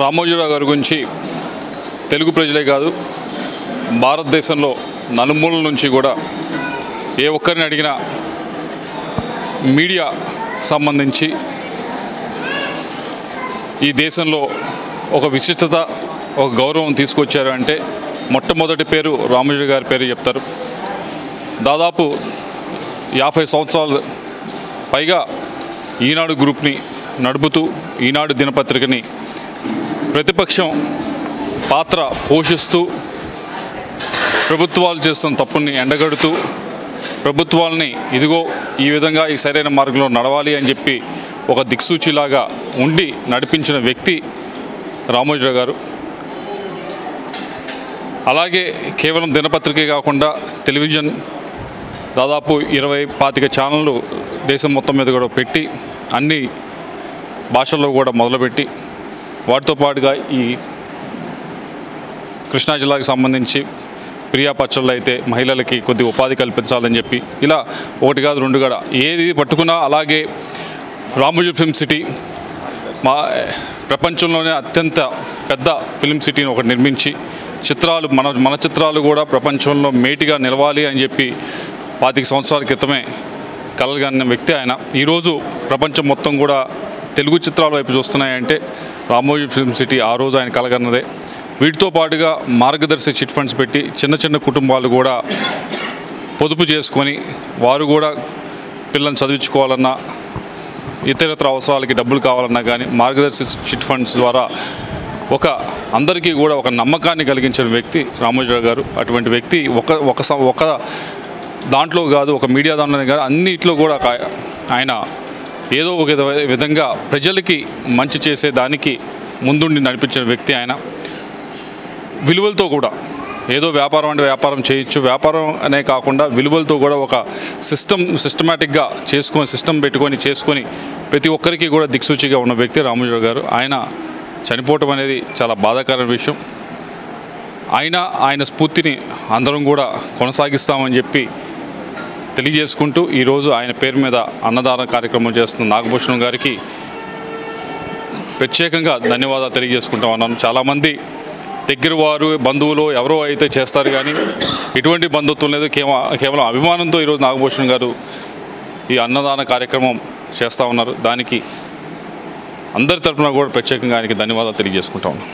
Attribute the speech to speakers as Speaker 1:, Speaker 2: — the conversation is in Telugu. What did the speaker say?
Speaker 1: రామోజీరావు గారి గురించి తెలుగు ప్రజలే కాదు భారతదేశంలో నలుమూలల నుంచి కూడా ఏ ఒక్కరిని అడిగినా మీడియా సంబంధించి ఈ దేశంలో ఒక విశిష్టత ఒక గౌరవం తీసుకొచ్చారు అంటే మొట్టమొదటి పేరు రామోజీ గారి పేరు చెప్తారు. దాదాపు 50 సంవత్సరాలు పైగా ఈనాడు గ్రూప్ని నడుపుతూ ఈనాడు దినపత్రికని ప్రతిపక్షం పాత్ర పోషిస్తూ ప్రభుత్వాలు చేస్తున్న తప్పుల్ని ఎండగడుతూ ప్రభుత్వాలని ఇదిగో ఈ విధంగా ఈ సరైన మార్గంలో నడవాలి అని చెప్పి ఒక దిక్సూచిలాగా ఉండి నడిపించిన వ్యక్తి రామోజీరావు గారు. అలాగే కేవలం దినపత్రికే కాకుండా టెలివిజన్ దాదాపు 20-25 ఛానళ్ళు దేశం మొత్తం మీద కూడా పెట్టి అన్ని భాషల్లో కూడా మొదలుపెట్టి వాటితో పాటుగా ఈ కృష్ణా జిల్లాకు సంబంధించి ప్రియా పచ్చళ్ళు అయితే మహిళలకి కొద్ది ఉపాధి కల్పించాలని చెప్పి ఇలా ఒకటి కాదు రెండు కాదు ఏది పట్టుకున్నా. అలాగే రామోజీ ఫిల్మ్ సిటీ ప్రపంచంలోనే అత్యంత పెద్ద ఫిల్మ్ సిటీని ఒకటి నిర్మించి చిత్రాలు మన చిత్రాలు కూడా ప్రపంచంలో మేటిగా నిలవాలి అని చెప్పి 25 సంవత్సరాల క్రితమే కలగన్న వ్యక్తి ఆయన. ఈరోజు ప్రపంచం మొత్తం కూడా తెలుగు చిత్రాల వైపు చూస్తున్నాయంటే రామోజీ ఫిల్మ్ సిటీ ఆ రోజు ఆయన కలగన్నదే. వీటితో పాటుగా మార్గదర్శి చిట్ ఫండ్స్ పెట్టి చిన్న చిన్న కుటుంబాలు కూడా పొదుపు చేసుకొని వారు కూడా పిల్లల్ని చదివించుకోవాలన్నా ఇతరత్ర అవసరాలకి డబ్బులు కావాలన్నా కానీ మార్గదర్శి చిట్ ఫండ్స్ ద్వారా అందరికీ కూడా ఒక నమ్మకాన్ని కలిగించిన వ్యక్తి రామోజీరావు గారు. అటువంటి వ్యక్తి ఒక దాంట్లో కాదు ఒక మీడియా దాంట్లోనే కాదు అన్నిట్లో కూడా ఆయన ఏదో ఒక విధంగా ప్రజలకి మంచి చేసే దానికి ముందుండి నడిపించిన వ్యక్తి ఆయన. విలువలతో కూడా ఏదో వ్యాపారం అంటే వ్యాపారం చేయొచ్చు, వ్యాపారం అనే కాకుండా విలువలతో కూడా ఒక సిస్టమేటిక్గా సిస్టమ్ పెట్టుకొని చేసుకొని ప్రతి ఒక్కరికి కూడా దిక్సూచిగా ఉన్న వ్యక్తి రామోజీరావు గారు. ఆయన చనిపోవటం అనేది చాలా బాధాకరమైన విషయం. ఆయన స్ఫూర్తిని అందరం కూడా కొనసాగిస్తామని చెప్పి తెలియజేసుకుంటూ ఈరోజు ఆయన పేరు మీద అన్నదాన కార్యక్రమం చేస్తున్న నాగభూషణం గారికి ప్రత్యేకంగా ధన్యవాదాలు తెలియజేసుకుంటా ఉన్నాను. చాలామంది దగ్గర వారు బంధువులు ఎవరో అయితే చేస్తారు కానీ ఎటువంటి బంధుత్వం లేదు, కేవలం అభిమానంతో ఈరోజు నాగభూషణం గారు ఈ అన్నదాన కార్యక్రమం చేస్తూ ఉన్నారు. దానికి అందరి తరఫున కూడా ప్రత్యేకంగా ఆయనకి ధన్యవాదాలు తెలియజేసుకుంటా ఉన్నాను.